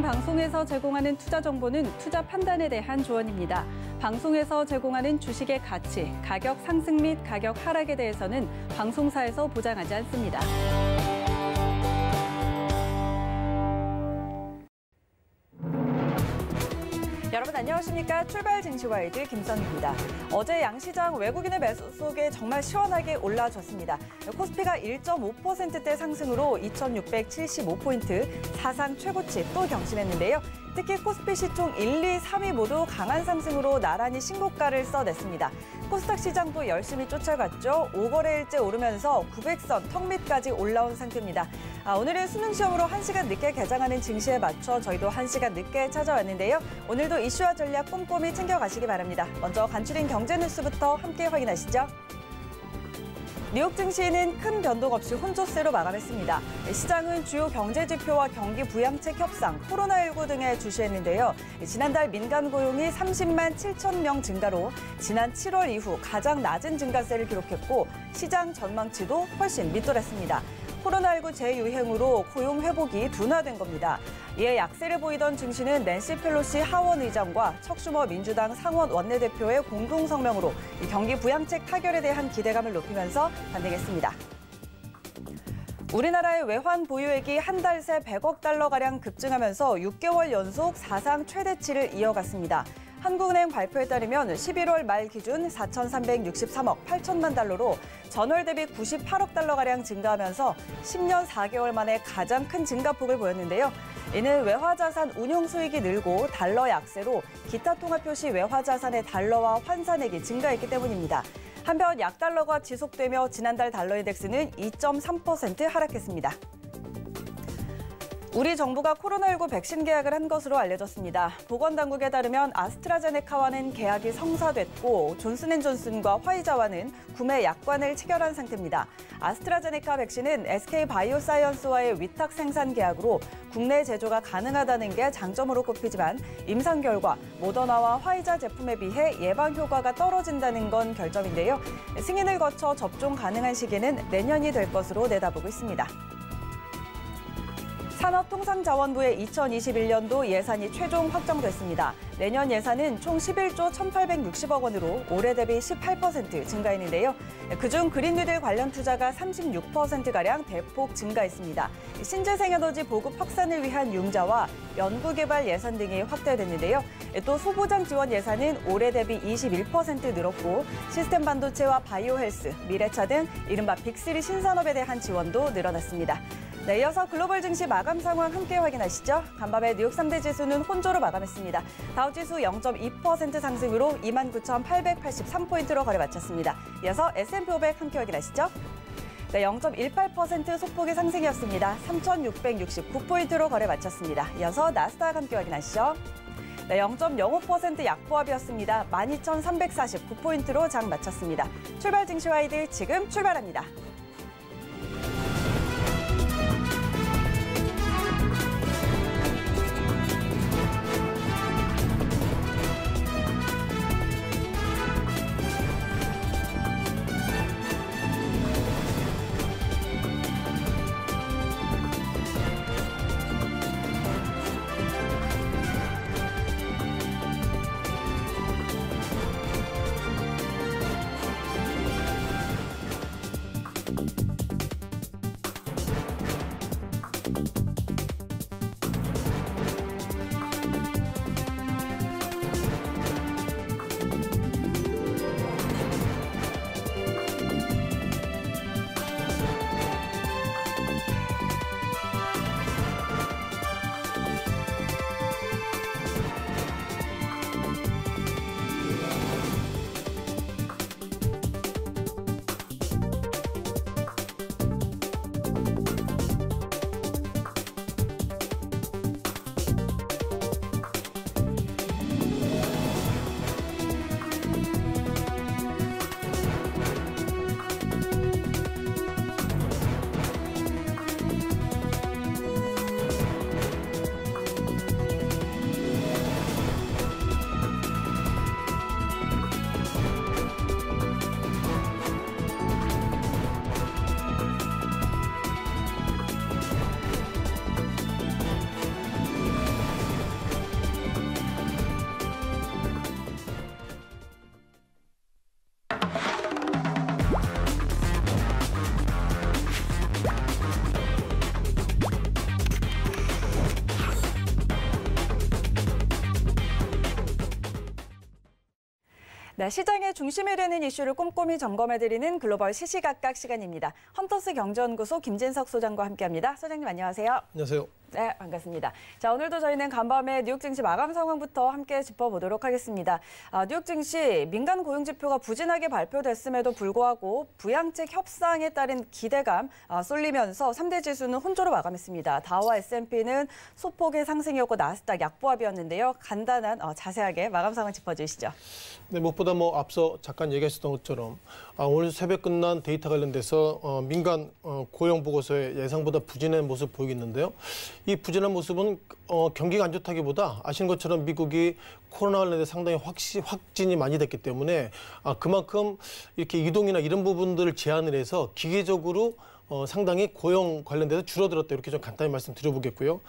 방송에서 제공하는 투자 정보는 투자 판단에 대한 조언입니다. 방송에서 제공하는 주식의 가치, 가격 상승 및 가격 하락에 대해서는 방송사에서 보장하지 않습니다. 여러분 안녕하십니까? 출발 증시와이드 김선희입니다. 어제 양시장 외국인의 매수 속에 정말 시원하게 올라졌습니다. 코스피가 1.5%대 상승으로 2,675포인트, 사상 최고치 또 경신했는데요. 특히 코스피 시총 1, 2, 3위 모두 강한 상승으로 나란히 신고가를 써냈습니다. 코스닥 시장도 열심히 쫓아갔죠. 5거래일째 오르면서 900선 턱 밑까지 올라온 상태입니다. 오늘은 수능 시험으로 1시간 늦게 개장하는 증시에 맞춰 저희도 1시간 늦게 찾아왔는데요. 오늘도 이슈와 전략 꼼꼼히 챙겨가시기 바랍니다. 먼저 간추린 경제 뉴스부터 함께 확인하시죠. 뉴욕 증시는 큰 변동 없이 혼조세로 마감했습니다. 시장은 주요 경제 지표와 경기 부양책 협상, 코로나19 등에 주시했는데요. 지난달 민간 고용이 30만 7천 명 증가로 지난 7월 이후 가장 낮은 증가세를 기록했고 시장 전망치도 훨씬 밑돌았습니다. 코로나19 재유행으로 고용 회복이 둔화된 겁니다. 이에 약세를 보이던 증시는 낸시 펠로시 하원 의장과 척슈머 민주당 상원 원내대표의 공동 성명으로 경기 부양책 타결에 대한 기대감을 높이면서 반등했습니다. 우리나라의 외환 보유액이 한 달 새 100억 달러가량 급증하면서 6개월 연속 사상 최대치를 이어갔습니다. 한국은행 발표에 따르면 11월 말 기준 4,363억 8천만 달러로 전월 대비 98억 달러가량 증가하면서 10년 4개월 만에 가장 큰 증가폭을 보였는데요. 이는 외화자산 운용 수익이 늘고 달러 약세로 기타 통화표 시 외화자산의 달러와 환산액이 증가했기 때문입니다. 한편 약달러가 지속되며 지난달 달러 인덱스는 2.3% 하락했습니다. 우리 정부가 코로나19 백신 계약을 한 것으로 알려졌습니다. 보건당국에 따르면 아스트라제네카와는 계약이 성사됐고 존슨앤존슨과 화이자와는 구매 약관을 체결한 상태입니다. 아스트라제네카 백신은 SK바이오사이언스와의 위탁 생산 계약으로 국내 제조가 가능하다는 게 장점으로 꼽히지만 임상 결과 모더나와 화이자 제품에 비해 예방 효과가 떨어진다는 건 결점인데요. 승인을 거쳐 접종 가능한 시기는 내년이 될 것으로 내다보고 있습니다. 산업통상자원부의 2021년도 예산이 최종 확정됐습니다. 내년 예산은 총 11조 1,860억 원으로 올해 대비 18% 증가했는데요. 그중 그린뉴딜 관련 투자가 36%가량 대폭 증가했습니다. 신재생에너지 보급 확산을 위한 융자와 연구개발 예산 등이 확대됐는데요. 또 소보장 지원 예산은 올해 대비 21% 늘었고 시스템 반도체와 바이오 헬스, 미래차 등 이른바 빅3 신산업에 대한 지원도 늘어났습니다. 네, 이어서 글로벌 증시 마감 상황 함께 확인하시죠. 간밤에 뉴욕 3대 지수는 혼조로 마감했습니다. 다우지수 0.2% 상승으로 29,883포인트로 거래 마쳤습니다. 이어서 S&P 500 함께 확인하시죠. 네, 0.18% 소폭의 상승이었습니다. 3,669포인트로 거래 마쳤습니다. 이어서 나스닥 함께 확인하시죠. 네, 0.05% 약보합이었습니다. 12,349포인트로 장 마쳤습니다. 출발 증시와이드 지금 출발합니다. 네, 시장의 중심이 되는 이슈를 꼼꼼히 점검해드리는 글로벌 시시각각 시간입니다. 헌터스 경제연구소 김진석 소장과 함께합니다. 소장님 안녕하세요. 안녕하세요. 네, 반갑습니다. 자, 오늘도 저희는 간밤에 뉴욕 증시 마감 상황부터 함께 짚어보도록 하겠습니다. 뉴욕 증시 민간 고용 지표가 부진하게 발표됐음에도 불구하고 부양책 협상에 따른 기대감 쏠리면서 3대 지수는 혼조로 마감했습니다. 다우와 S&P는 소폭의 상승이었고 나스닥 약보합이었는데요. 간단한 자세하게 마감 상황 짚어주시죠. 네, 무엇보다 앞서 잠깐 얘기하셨던 것처럼 오늘 새벽 끝난 데이터 관련돼서 민간 고용 보고서의 예상보다 부진한 모습 보이겠는데요. 이 부진한 모습은 경기가 안 좋다기보다 아시는 것처럼 미국이 코로나 관련해서 상당히 확진이 많이 됐기 때문에 그만큼 이렇게 이동이나 이런 부분들을 제한을 해서 기계적으로 상당히 고용 관련돼서 줄어들었다 이렇게 좀 간단히 말씀드려보겠고요.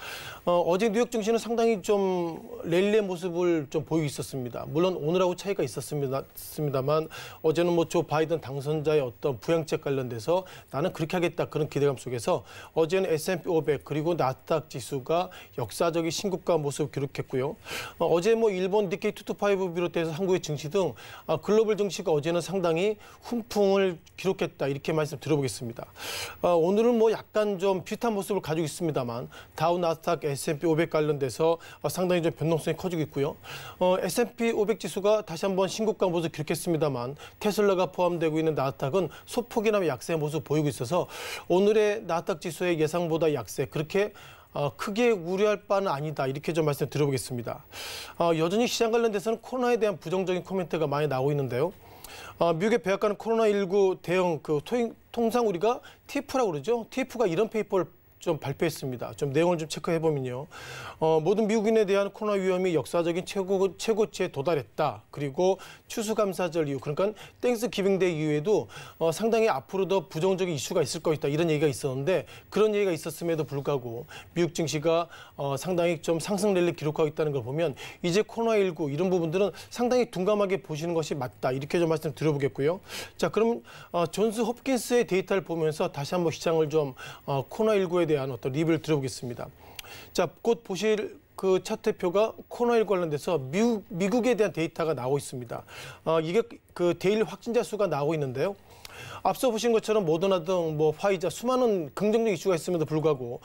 어제 뉴욕 증시는 상당히 좀 랠리의 모습을 좀 보이고 있었습니다. 물론 오늘하고 차이가 있었습니다만 어제는 조 바이든 당선자의 어떤 부양책 관련돼서 나는 그렇게 하겠다 그런 기대감 속에서 어제는 S&P 500 그리고 나스닥 지수가 역사적인 신고가 모습을 기록했고요. 어제 일본 니케이 225 비롯해서 한국의 증시 등 글로벌 증시가 어제는 상당히 훈풍을 기록했다 이렇게 말씀드려보겠습니다. 오늘은 약간 좀 비슷한 모습을 가지고 있습니다만 다우, 나스닥, S&P 500 관련돼서 상당히 좀 변동성이 커지고 있고요. S&P 500 지수가 다시 한번 신고가 모습을 기록했습니다만 테슬라가 포함되고 있는 나스닥은 소폭이나마 약세의 모습을 보이고 있어서 오늘의 나스닥 지수의 예상보다 약세 그렇게 크게 우려할 바는 아니다 이렇게 좀 말씀드려보겠습니다. 여전히 시장 관련돼서는 코로나에 대한 부정적인 코멘트가 많이 나오고 있는데요. 미국의 백악관은 코로나19 대응 통상 우리가 TF라고 그러죠. TF가 이런 페이퍼를 좀 발표했습니다. 좀 내용을 좀 체크해보면요. 모든 미국인에 대한 코로나 위험이 역사적인 최고치에 도달했다. 그리고 추수감사절 이후, 그러니까 땡스기빙데이 이후에도 상당히 앞으로 더 부정적인 이슈가 있을 것이다. 이런 얘기가 있었는데 그런 얘기가 있었음에도 불구하고 미국 증시가 상당히 좀 상승 랠리 기록하고 있다는 걸 보면 이제 코로나19 이런 부분들은 상당히 둔감하게 보시는 것이 맞다. 이렇게 좀 말씀드려보겠고요. 자, 그럼 존스 홉킨스의 데이터를 보면서 다시 한번 시장을 좀 코로나19에 대한 어떤 리뷰를 드려보겠습니다. 자, 곧 보실 그 차트표가 코로나19 관련돼서 미국에 대한 데이터가 나오고 있습니다. 이게 그 데일리 확진자 수가 나오고 있는데요. 앞서 보신 것처럼 모더나 등 화이자 수많은 긍정적 이슈가 있음에도 불구하고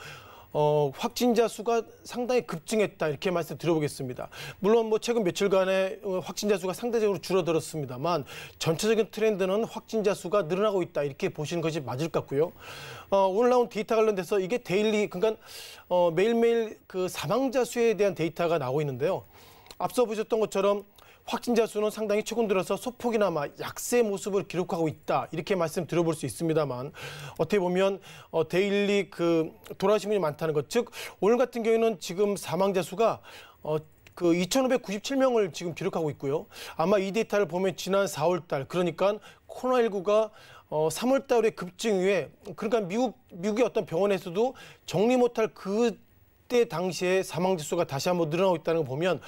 확진자 수가 상당히 급증했다 이렇게 말씀드려보겠습니다. 물론 최근 며칠간의 확진자 수가 상대적으로 줄어들었습니다만 전체적인 트렌드는 확진자 수가 늘어나고 있다 이렇게 보시는 것이 맞을 것 같고요. 오늘 나온 데이터 관련돼서 이게 데일리 그러니까 매일매일 그 사망자 수에 대한 데이터가 나오고 있는데요. 앞서 보셨던 것처럼 확진자 수는 상당히 최근 들어서 소폭이나마 약세 모습을 기록하고 있다 이렇게 말씀드려볼 수 있습니다만 어떻게 보면 데일리 그 돌아가신 분이 많다는 것, 즉 오늘 같은 경우에는 지금 사망자 수가 2,597명을 지금 기록하고 있고요. 아마 이 데이터를 보면 지난 4월 달 그러니까 코로나19가 3월 달에 급증 이후에 그러니까 미국의 어떤 병원에서도 정리 못할 그때 당시에 사망자 수가 다시 한번 늘어나고 있다는 걸 보면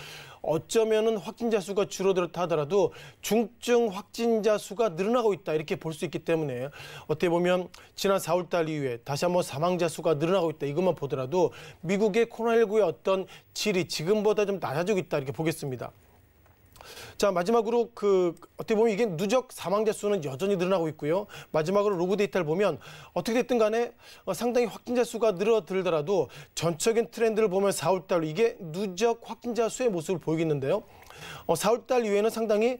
어쩌면은 확진자 수가 줄어들었다 하더라도 중증 확진자 수가 늘어나고 있다 이렇게 볼 수 있기 때문에 어떻게 보면 지난 4월 달 이후에 다시 한번 사망자 수가 늘어나고 있다 이것만 보더라도 미국의 코로나19의 어떤 질이 지금보다 좀 낮아지고 있다 이렇게 보겠습니다. 자, 마지막으로 어떻게 보면 이게 누적 사망자 수는 여전히 늘어나고 있고요. 마지막으로 로그 데이터를 보면 어떻게 됐든 간에 상당히 확진자 수가 늘어들더라도 전적인 트렌드를 보면 4월 달로 이게 누적 확진자 수의 모습을 보이겠는데요. 4월 달 이후에는 상당히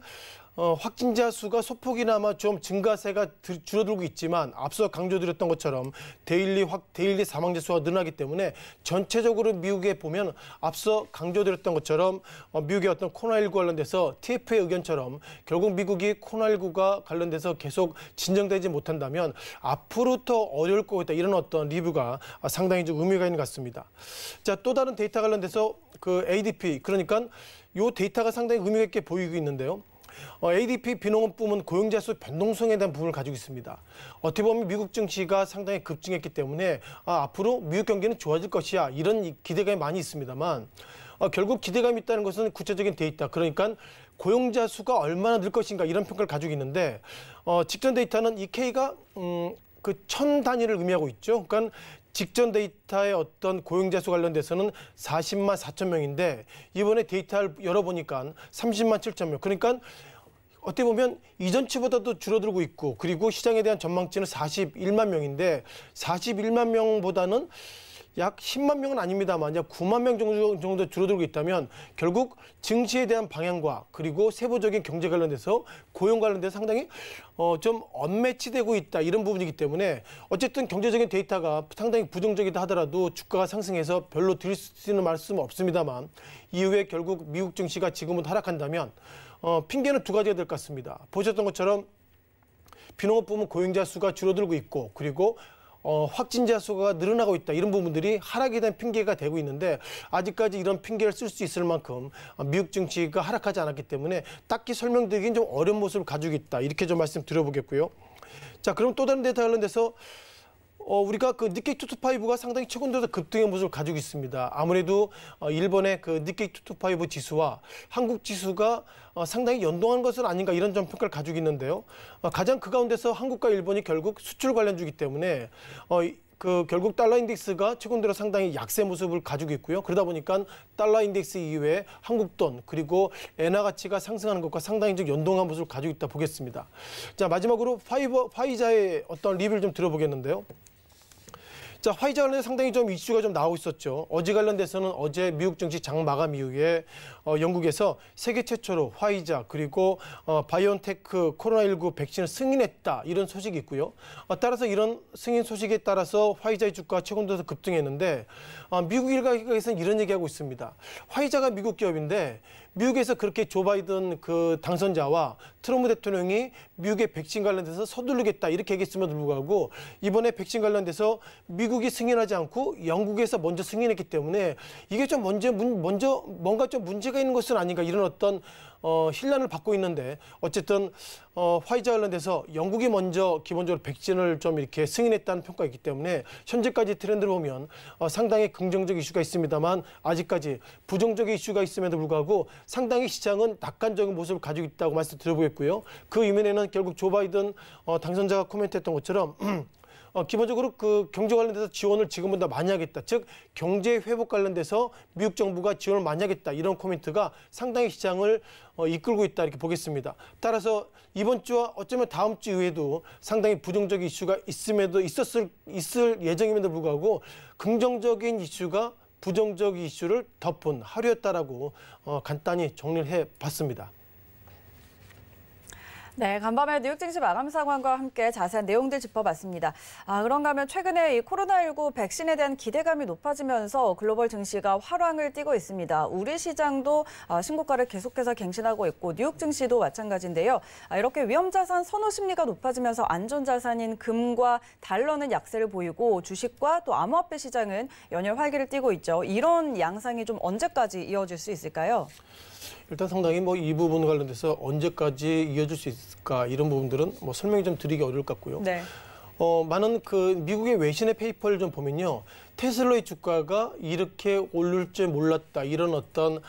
확진자 수가 소폭이나마 좀 증가세가 줄어들고 있지만 앞서 강조드렸던 것처럼 데일리 사망자 수가 늘어나기 때문에 전체적으로 미국에 보면 앞서 강조드렸던 것처럼 미국의 어떤 코로나19 관련돼서 TF의 의견처럼 결국 미국이 코로나19가 관련돼서 계속 진정되지 못한다면 앞으로 더 어려울 것 같다 이런 어떤 리뷰가 상당히 좀 의미가 있는 것 같습니다. 자, 또 다른 데이터 관련돼서 그 ADP 그러니까 이 데이터가 상당히 의미가 있게 보이고 있는데요. ADP 비농업 부문 고용자 수 변동성에 대한 부분을 가지고 있습니다. 어떻게 보면 미국 증시가 상당히 급증했기 때문에 앞으로 미국 경기는 좋아질 것이야 이런 기대감이 많이 있습니다만 결국 기대감이 있다는 것은 구체적인 데이터 그러니까 고용자 수가 얼마나 늘 것인가 이런 평가를 가지고 있는데 직전 데이터는 이 K가 그 1000 단위를 의미하고 있죠. 그러니까 직전 데이터의 어떤 고용자 수 관련돼서는 40만 4천 명인데 이번에 데이터를 열어보니까 30만 7천 명. 그러니까 어떻게 보면 이전치보다도 줄어들고 있고 그리고 시장에 대한 전망치는 41만 명인데 41만 명보다는 약 10만 명은 아닙니다만 약 9만 명 정도 줄어들고 있다면 결국 증시에 대한 방향과 그리고 세부적인 경제 관련돼서 고용 관련돼서 상당히 좀 언매치되고 있다 이런 부분이기 때문에 어쨌든 경제적인 데이터가 상당히 부정적이다 하더라도 주가가 상승해서 별로 드릴 수 있는 말씀은 없습니다만 이후에 결국 미국 증시가 지금부터 하락한다면 핑계는 두 가지가 될 것 같습니다. 보셨던 것처럼 비농업 부문 고용자 수가 줄어들고 있고 그리고 확진자 수가 늘어나고 있다. 이런 부분들이 하락에 대한 핑계가 되고 있는데 아직까지 이런 핑계를 쓸 수 있을 만큼 미국 증시가 하락하지 않았기 때문에 딱히 설명드리긴 좀 어려운 모습을 가지고 있다. 이렇게 좀 말씀드려보겠고요. 자, 그럼 또 다른 데이터 관련돼서 우리가 그 니케이 225가 상당히 최근 들어서 급등의 모습을 가지고 있습니다. 아무래도 일본의 그 니케이 225 지수와 한국 지수가 상당히 연동한 것은 아닌가 이런 점 평가를 가지고 있는데요. 가장 그 가운데서 한국과 일본이 결국 수출 관련주이기 때문에 결국 달러 인덱스가 최근 들어 상당히 약세 모습을 가지고 있고요. 그러다 보니까 달러 인덱스 이외에 한국 돈 그리고 엔화 가치가 상승하는 것과 상당히 좀 연동한 모습을 가지고 있다 보겠습니다. 자, 마지막으로 화이자의 어떤 리뷰를 좀 들어보겠는데요. 자, 화이자 관련해서 상당히 좀 이슈가 좀 나오고 있었죠. 어제 관련돼서는 어제 미국 증시 장 마감 이후에 영국에서 세계 최초로 화이자 그리고 바이온테크 코로나19 백신을 승인했다 이런 소식이 있고요. 따라서 이런 승인 소식에 따라서 화이자의 주가가 최근 들어서 급등했는데 미국 일각에서는 이런 얘기하고 있습니다. 화이자가 미국 기업인데 미국에서 그렇게 조 바이든 그 당선자와 트럼프 대통령이 미국의 백신 관련돼서 서두르겠다 이렇게 얘기했음에도 불구하고 이번에 백신 관련돼서 미국이 승인하지 않고 영국에서 먼저 승인했기 때문에 이게 좀 먼저 뭔가 좀 문제가 있는 것은 아닌가 이런 어떤 혼란을 받고 있는데 어쨌든 화이자 관련돼서 영국이 먼저 기본적으로 백신을 좀 이렇게 승인했다는 평가가 있기 때문에 현재까지 트렌드를 보면 상당히 긍정적 이슈가 있습니다만 아직까지 부정적인 이슈가 있음에도 불구하고 상당히 시장은 낙관적인 모습을 가지고 있다고 말씀드려보겠고요. 그 이면에는 결국 조 바이든 당선자가 코멘트했던 것처럼 기본적으로 그 경제 관련돼서 지원을 지금보다 많이 하겠다. 즉 경제 회복 관련돼서 미국 정부가 지원을 많이 하겠다. 이런 코멘트가 상당히 시장을 이끌고 있다 이렇게 보겠습니다. 따라서 이번 주와 어쩌면 다음 주 이후에도 상당히 부정적인 이슈가 있을 예정임에도 불구하고 긍정적인 이슈가 부정적 이슈를 덮은 하루였다라고 간단히 정리를 해봤습니다. 네, 간밤에 뉴욕 증시 마감 상황과 함께 자세한 내용들 짚어봤습니다. 그런가 하면 최근에 이 코로나19 백신에 대한 기대감이 높아지면서 글로벌 증시가 활황을 띠고 있습니다. 우리 시장도 신고가를 계속해서 갱신하고 있고 뉴욕 증시도 마찬가지인데요. 이렇게 위험자산 선호 심리가 높아지면서 안전자산인 금과 달러는 약세를 보이고 주식과 또 암호화폐 시장은 연일 활기를 띠고 있죠. 이런 양상이 좀 언제까지 이어질 수 있을까요? 일단 상당히 이 부분 관련돼서 언제까지 이어질 수 있을까 이런 부분들은 설명이 좀 드리기 어려울 것 같고요. 네. 많은 그 미국의 외신의 페이퍼를 좀 보면요, 테슬라의 주가가 이렇게 오를 줄 몰랐다 이런 어떤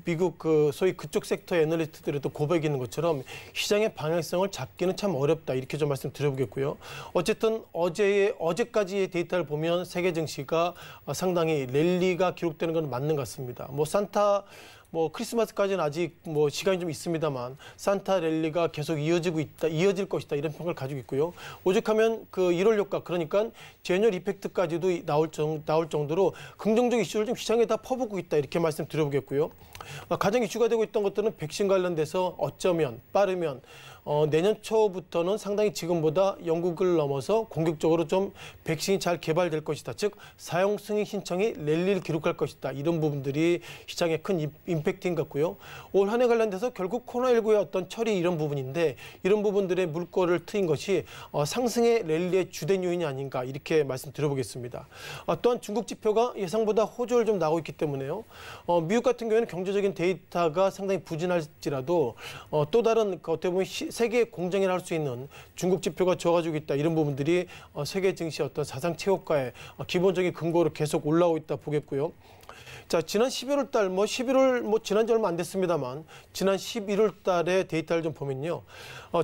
미국 소위 그쪽 섹터 애널리스트들의 또 고백이 있는 것처럼 시장의 방향성을 잡기는 참 어렵다 이렇게 좀 말씀드려보겠고요. 어쨌든 어제까지의 데이터를 보면 세계 증시가 상당히 랠리가 기록되는 건 맞는 것 같습니다. 크리스마스까지는 아직 시간이 좀 있습니다만 산타 랠리가 계속 이어질 것이다 이런 평가를 가지고 있고요. 오죽하면 그 1월 효과 그러니까 제뉴얼 이펙트까지도 나올 정도로 긍정적 이슈를 좀 시장에다 퍼붓고 있다 이렇게 말씀드려보겠고요. 가장 이슈가 되고 있던 것들은 백신 관련돼서 어쩌면 빠르면 내년 초부터는 상당히 지금보다 영국을 넘어서 공격적으로 좀 백신이 잘 개발될 것이다. 즉 사용 승인 신청이 랠리를 기록할 것이다. 이런 부분들이 시장에 큰 임팩트인 것 같고요. 올 한 해 관련돼서 결국 코로나19의 어떤 처리 이런 부분인데 이런 부분들의 물꼬를 트인 것이 상승의 랠리의 주된 요인이 아닌가 이렇게 말씀드려보겠습니다. 또한 중국 지표가 예상보다 호조를 좀 나오고 있기 때문에요. 미국 같은 경우에는 경제적인 데이터가 상당히 부진할지라도 또 다른 어떻게 보면 세계 공정을 할 수 있는 중국 지표가 좋아지고 있다. 이런 부분들이 세계 증시 어떤 사상 최고가의 기본적인 근거로 계속 올라오고 있다 보겠고요. 자, 지난 11월 달, 11월, 지난 지 얼마 안 됐습니다만, 지난 11월 달의 데이터를 좀 보면요.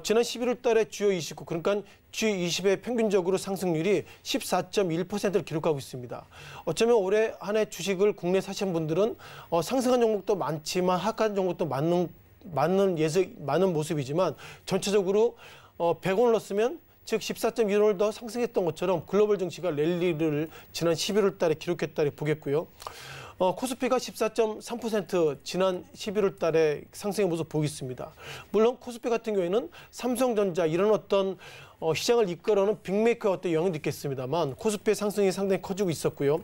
지난 11월 달에 주요 29, 그러니까 G20의 평균적으로 상승률이 14.1%를 기록하고 있습니다. 어쩌면 올해 한 해 주식을 국내 사신 분들은 상승한 종목도 많지만 하락한 종목도 많은 모습이지만 전체적으로 100원을 넣었으면 즉 14.1원을 더 상승했던 것처럼 글로벌 증시가 랠리를 지난 11월 달에 기록했다고 보겠고요. 코스피가 14.3% 지난 11월 달에 상승의 모습 보이겠습니다. 물론 코스피 같은 경우에는 삼성전자 이런 어떤 시장을 이끌어오는 빅메이커의 어떤 영향도 있겠습니다만 코스피의 상승이 상당히 커지고 있었고요.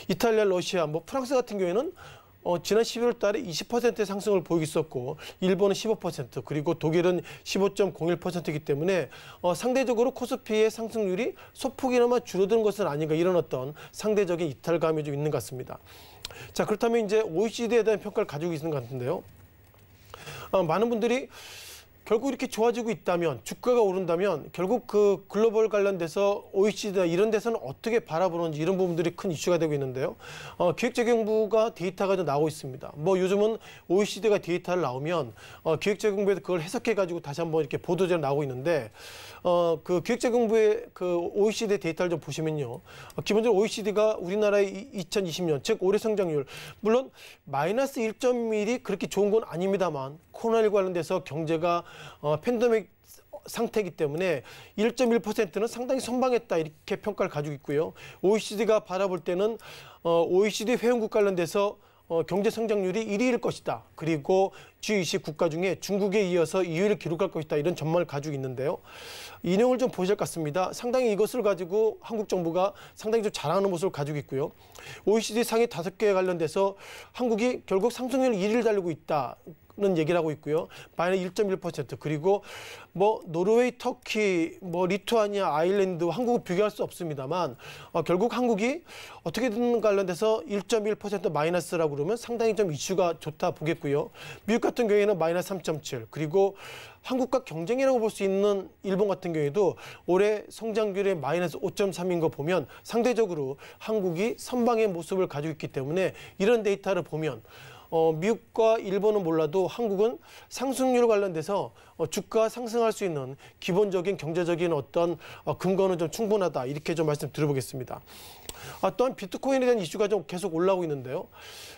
이탈리아, 러시아, 프랑스 같은 경우에는 지난 11월 달에 20%의 상승을 보이고 있었고 일본은 15% 그리고 독일은 15.01%이기 때문에 상대적으로 코스피의 상승률이 소폭이나마 줄어드는 것은 아닌가 이런 어떤 상대적인 이탈감이 좀 있는 것 같습니다. 자, 그렇다면 이제 OECD에 대한 평가를 가지고 있는 것 같은데요. 많은 분들이 결국 이렇게 좋아지고 있다면 주가가 오른다면 결국 그 글로벌 관련돼서 OECD나 이런 데서는 어떻게 바라보는지 이런 부분들이 큰 이슈가 되고 있는데요. 기획재정부가 데이터가 좀 나오고 있습니다. 요즘은 OECD가 데이터를 나오면 기획재정부에서 그걸 해석해가지고 다시 한번 이렇게 보도자료 나오고 있는데 그 기획재정부의 그 OECD 데이터를 좀 보시면요. 기본적으로 OECD가 우리나라의 2020년 즉 올해 성장률 물론 마이너스 1.1이 그렇게 좋은 건 아닙니다만 코로나19 관련돼서 경제가 팬데믹 상태이기 때문에 1.1%는 상당히 선방했다 이렇게 평가를 가지고 있고요. OECD가 바라볼 때는 OECD 회원국 관련돼서 경제 성장률이 1위일 것이다. 그리고 G20 국가 중에 중국에 이어서 2위를 기록할 것이다. 이런 전망을 가지고 있는데요. 이 내용을 좀 보실 것 같습니다. 상당히 이것을 가지고 한국 정부가 상당히 좀 잘하는 모습을 가지고 있고요. OECD 상위 5개에 관련돼서 한국이 결국 상승률 1위를 달리고 있다. 는 얘기를 하고 있고요. 마이너스 1.1% 그리고 노르웨이, 터키, 리투아니아, 아일랜드, 한국을 비교할 수 없습니다만 결국 한국이 어떻게든 관련돼서 1.1% 마이너스라고 그러면 상당히 좀 이슈가 좋다 보겠고요. 미국 같은 경우에는 마이너스 3.7 그리고 한국과 경쟁이라고 볼 수 있는 일본 같은 경우에도 올해 성장률의 마이너스 5.3인 거 보면 상대적으로 한국이 선방의 모습을 가지고 있기 때문에 이런 데이터를 보면 미국과 일본은 몰라도 한국은 상승률 관련돼서 주가 상승할 수 있는 기본적인 경제적인 어떤 근거는 좀 충분하다 이렇게 좀 말씀 드려보겠습니다. 또한 비트코인에 대한 이슈가 좀 계속 올라오고 있는데요.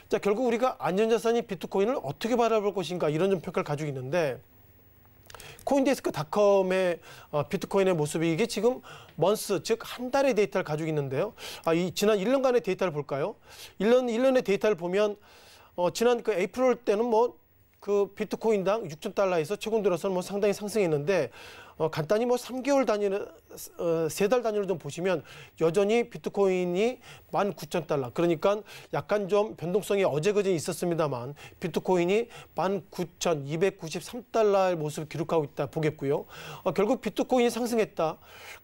자, 결국 우리가 안전자산인 비트코인을 어떻게 바라볼 것인가 이런 좀 평가를 가지고 있는데 코인데스크닷컴의 비트코인의 모습이 이게 지금 먼스 즉 한 달의 데이터를 가지고 있는데요. 이 지난 1년간의 데이터를 볼까요? 1년의 데이터를 보면 지난 그 에이프릴 때는 그 비트코인당 6,000달러에서 최근 들어서는 상당히 상승했는데 간단히 3개월 단위는 3달 단위로 좀 보시면 여전히 비트코인이 19,000달러 그러니까 약간 좀 변동성이 어제그제 있었습니다만 비트코인이 19,293달러의 모습을 기록하고 있다 보겠고요. 결국 비트코인이 상승했다.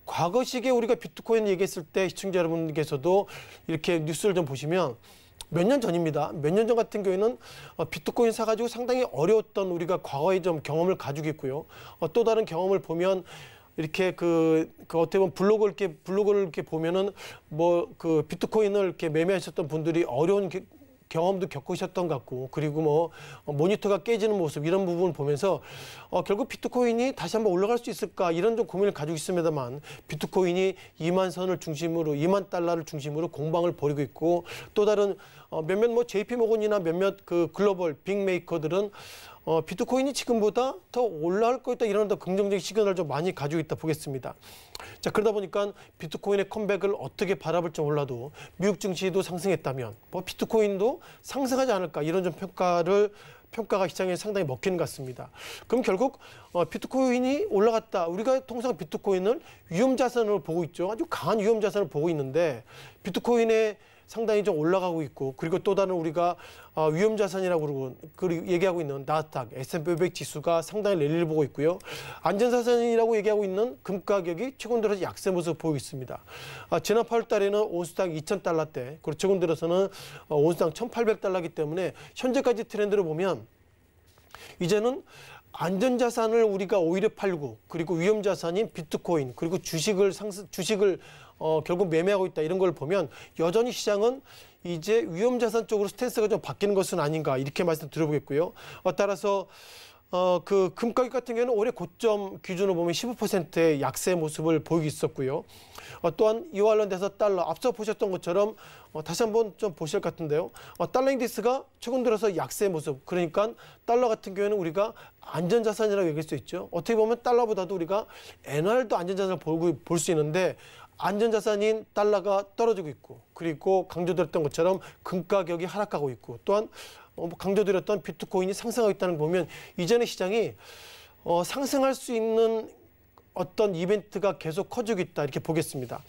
과거식에 우리가 비트코인 얘기했을 때 시청자 여러분께서도 이렇게 뉴스를 좀 보시면 몇 년 전입니다. 몇 년 전 같은 경우에는 비트코인 사가지고 상당히 어려웠던 우리가 과거의 좀 경험을 가지고 있고요. 또 다른 경험을 보면 이렇게 그 어떻게 보면 블로그를 이렇게 보면은 그 비트코인을 이렇게 매매하셨던 분들이 어려운 경험도 겪으셨던 것 같고 그리고 모니터가 깨지는 모습 이런 부분을 보면서 결국 비트코인이 다시 한번 올라갈 수 있을까 이런 좀 고민을 가지고 있습니다만 비트코인이 2만 선을 중심으로 2만 달러를 중심으로 공방을 벌이고 있고 또 다른 몇몇 JP모건이나 몇몇 그 글로벌 빅메이커들은 비트코인이 지금보다 더 올라갈 거다 이런 더 긍정적인 시그널을 좀 많이 가지고 있다 보겠습니다. 자, 그러다 보니까 비트코인의 컴백을 어떻게 바라볼지 몰라도 미국 증시도 상승했다면 비트코인도 상승하지 않을까 이런 좀 평가가 시장에 상당히 먹히는 것 같습니다. 그럼 결국 비트코인이 올라갔다. 우리가 통상 비트코인을 위험자산으로 보고 있죠. 아주 강한 위험자산을 보고 있는데 비트코인의 상당히 좀 올라가고 있고 그리고 또 다른 우리가 위험자산이라고 그러고 얘기하고 있는 나스닥, S&P 500 지수가 상당히 랠리를 보고 있고요. 안전자산이라고 얘기하고 있는 금 가격이 최근 들어서 약세 모습을 보이고 있습니다. 지난 8월 달에는 온수당 2,000달러대 그리고 최근 들어서는 온수당 1,800달러이기 때문에 현재까지 트렌드를 보면 이제는 안전자산을 우리가 오히려 팔고 그리고 위험자산인 비트코인 그리고 주식을 결국 매매하고 있다 이런 걸 보면 여전히 시장은 이제 위험자산 쪽으로 스탠스가 좀 바뀌는 것은 아닌가 이렇게 말씀 드려보겠고요. 따라서 그 금가격 같은 경우는 올해 고점 기준으로 보면 15%의 약세 모습을 보이고 있었고요. 또한 이와 관련돼서 달러 앞서 보셨던 것처럼 다시 한번 좀 보실 것 같은데요. 달러 인덱스가 최근 들어서 약세 모습, 그러니까 달러 같은 경우에는 우리가 안전자산이라고 얘기할 수 있죠. 어떻게 보면 달러보다도 우리가 엔화도 안전자산을 볼 수 있는데 안전자산인 달러가 떨어지고 있고, 그리고 강조드렸던 것처럼 금가격이 하락하고 있고, 또한 강조드렸던 비트코인이 상승하고 있다는 걸 보면 이전의 시장이 상승할 수 있는 어떤 이벤트가 계속 커지고 있다, 이렇게 보겠습니다.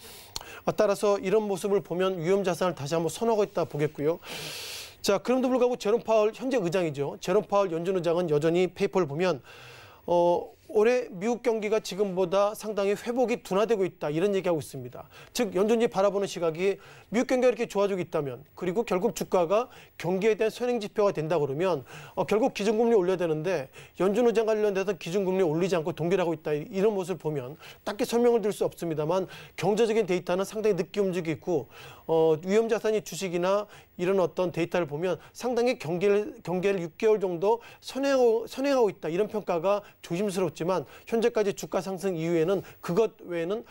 따라서 이런 모습을 보면 위험 자산을 다시 한번 선호하고 있다 보겠고요. 자, 그럼에도 불구하고 제롬 파월 현재 의장이죠. 제롬 파월 연준 의장은 여전히 페이퍼를 보면 올해 미국 경기가 지금보다 상당히 회복이 둔화되고 있다, 이런 얘기하고 있습니다. 즉 연준이 바라보는 시각이 미국 경기가 이렇게 좋아지고 있다면, 그리고 결국 주가가 경기에 대한 선행 지표가 된다 그러면 결국 기준금리 올려야 되는데 연준 의장 관련돼서 기준금리 올리지 않고 동결하고 있다, 이런 모습을 보면 딱히 설명을 드릴 수 없습니다만 경제적인 데이터는 상당히 늦게 움직이고 있고 위험 자산이 주식이나 이런 어떤 데이터를 보면 상당히 경계를 6개월 정도 선행하고 있다, 이런 평가가 조심스럽지만 현재까지 주가 상승 이후에는 그것 외에는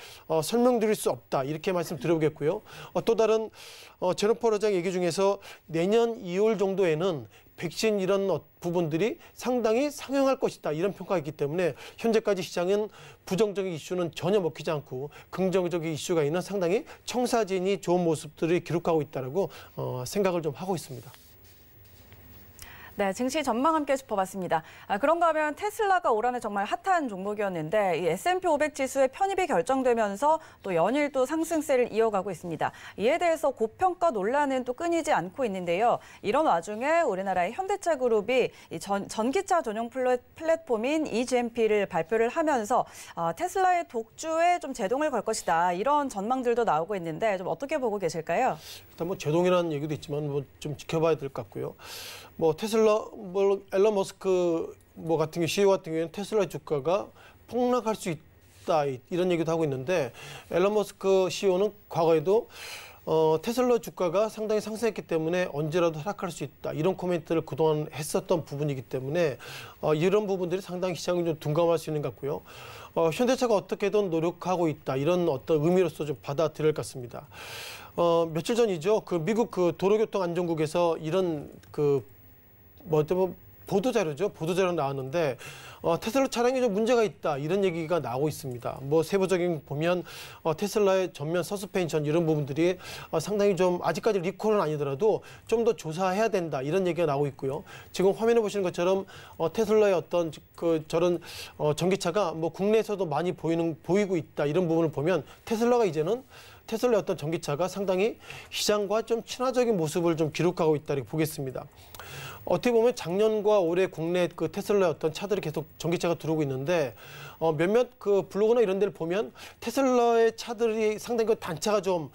설명드릴 수 없다, 이렇게 말씀드려보겠고요. 또 다른 제롬 파월 의장 얘기 중에서 내년 2월 정도에는 백신 이런 부분들이 상당히 상용할 것이다, 이런 평가가 있기 때문에 현재까지 시장은 부정적인 이슈는 전혀 먹히지 않고 긍정적인 이슈가 있는 상당히 청사진이 좋은 모습들을 기록하고 있다고 생각을 좀 하고 있습니다. 네, 증시 전망 함께 짚어봤습니다. 그런가 하면 테슬라가 올 한해 정말 핫한 종목이었는데 이 S&P 500 지수의 편입이 결정되면서 또 연일도 상승세를 이어가고 있습니다. 이에 대해서 고평가 논란은 또 끊이지 않고 있는데요. 이런 와중에 우리나라의 현대차 그룹이 전기차 전용 플랫폼인 eGMP를 발표를 하면서 테슬라의 독주에 좀 제동을 걸 것이다, 이런 전망들도 나오고 있는데 좀 어떻게 보고 계실까요? 일단 뭐 제동이라는 얘기도 있지만 좀 지켜봐야 될 것 같고요. 테슬라, 앨런 머스크 같은 경우 CEO 같은 경우에는 테슬라 주가가 폭락할 수 있다, 이런 얘기도 하고 있는데, 앨런 머스크 CEO는 과거에도 테슬라 주가가 상당히 상승했기 때문에 언제라도 하락할 수 있다, 이런 코멘트를 그동안 했었던 부분이기 때문에 이런 부분들이 상당히 시장을 좀 둔감할 수 있는 것 같고요. 현대차가 어떻게든 노력하고 있다, 이런 어떤 의미로서 좀 받아들일 것 같습니다. 며칠 전이죠. 미국 도로교통안전국에서 이런 보도자료죠. 보도자료 나왔는데 테슬라 차량에 좀 문제가 있다, 이런 얘기가 나오고 있습니다. 세부적인 보면 테슬라의 전면 서스펜션 이런 부분들이 상당히 좀 아직까지 리콜은 아니더라도 좀 더 조사해야 된다, 이런 얘기가 나오고 있고요. 지금 화면에 보시는 것처럼 테슬라의 어떤 저런 전기차가 국내에서도 많이 보이고 있다, 이런 부분을 보면 테슬라의 어떤 전기차가 상당히 시장과 좀 친화적인 모습을 좀 기록하고 있다, 이렇게 보겠습니다. 어떻게 보면 작년과 올해 국내 테슬라의 어떤 차들이 계속 전기차가 들어오고 있는데 몇몇 블로그나 이런 데를 보면 테슬라의 차들이 상당히 단차가 좀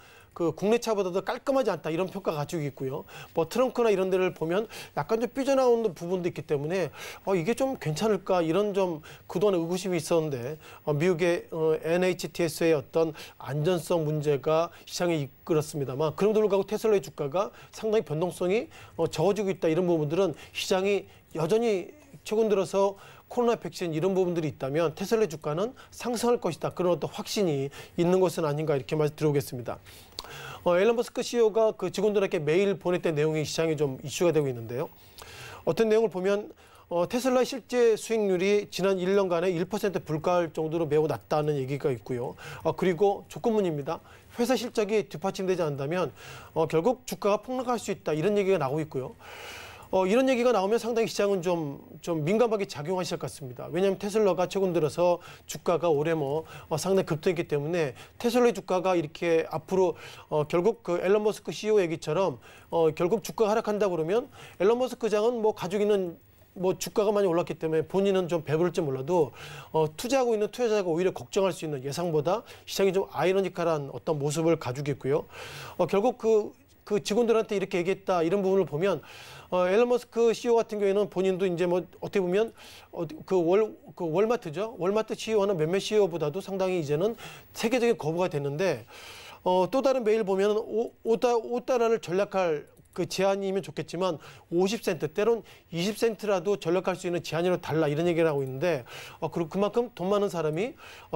국내 차보다도 깔끔하지 않다, 이런 평가가 가지고 있고요. 트렁크나 이런 데를 보면 약간 좀 삐져나오는 부분도 있기 때문에 이게 좀 괜찮을까, 이런 좀 그동안 의구심이 있었는데 미국의 NHTS의 어떤 안전성 문제가 시장에 이끌었습니다만, 그럼에도 불구하고 테슬라의 주가가 상당히 변동성이 적어지고 있다, 이런 부분들은 시장이 여전히 최근 들어서 코로나 백신 이런 부분들이 있다면 테슬라 주가는 상승할 것이다, 그런 어떤 확신이 있는 것은 아닌가, 이렇게 말씀드려보겠습니다. 앨런 머스크 CEO가 직원들에게 메일 보냈던 내용이 시장에 좀 이슈가 되고 있는데요. 어떤 내용을 보면 테슬라 실제 수익률이 지난 1년간에 1% 불과할 정도로 매우 낮다는 얘기가 있고요. 그리고 조건문입니다. 회사 실적이 뒷받침되지 않는다면 결국 주가가 폭락할 수 있다, 이런 얘기가 나오고 있고요. 이런 얘기가 나오면 상당히 시장은 좀 민감하게 작용하실 것 같습니다. 왜냐하면 테슬라가 최근 들어서 주가가 올해 상당히 급등했기 때문에 테슬라의 주가가 이렇게 앞으로 결국 앨런 머스크 CEO 얘기처럼 결국 주가가 하락한다 그러면 앨런 머스크 장은 가지고 있는 주가가 많이 올랐기 때문에 본인은 좀 배부를지 몰라도 투자하고 있는 투자자가 오히려 걱정할 수 있는, 예상보다 시장이 좀 아이러니컬한 어떤 모습을 가지고 있고요. 결국 그 직원들한테 이렇게 얘기했다, 이런 부분을 보면 앨런 머스크 CEO 같은 경우에는 본인도 이제 어떻게 보면 월마트죠. 월마트 CEO는 몇몇 CEO보다도 상당히 이제는 세계적인 거부가 됐는데 또 다른 메일 보면 $5를 전략할 그 제한이면 좋겠지만 50센트 때론 20센트라도 전력할 수 있는 제한이라도 달라 이런 얘기를 하고 있는데 그리고 그만큼 돈 많은 사람이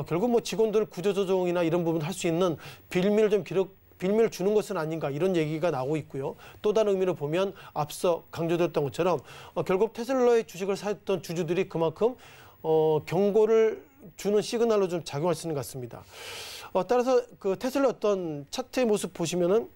결국 뭐 직원들 구조조정이나 이런 부분 할 수 있는 빌미를 주는 것은 아닌가 이런 얘기가 나오고 있고요. 또 다른 의미로 보면 앞서 강조됐던 것처럼 결국 테슬라의 주식을 사했던 주주들이 그만큼 경고를 주는 시그널로 좀 작용할 수 있는 것 같습니다. 따라서 그 테슬라 어떤 차트의 모습 보시면은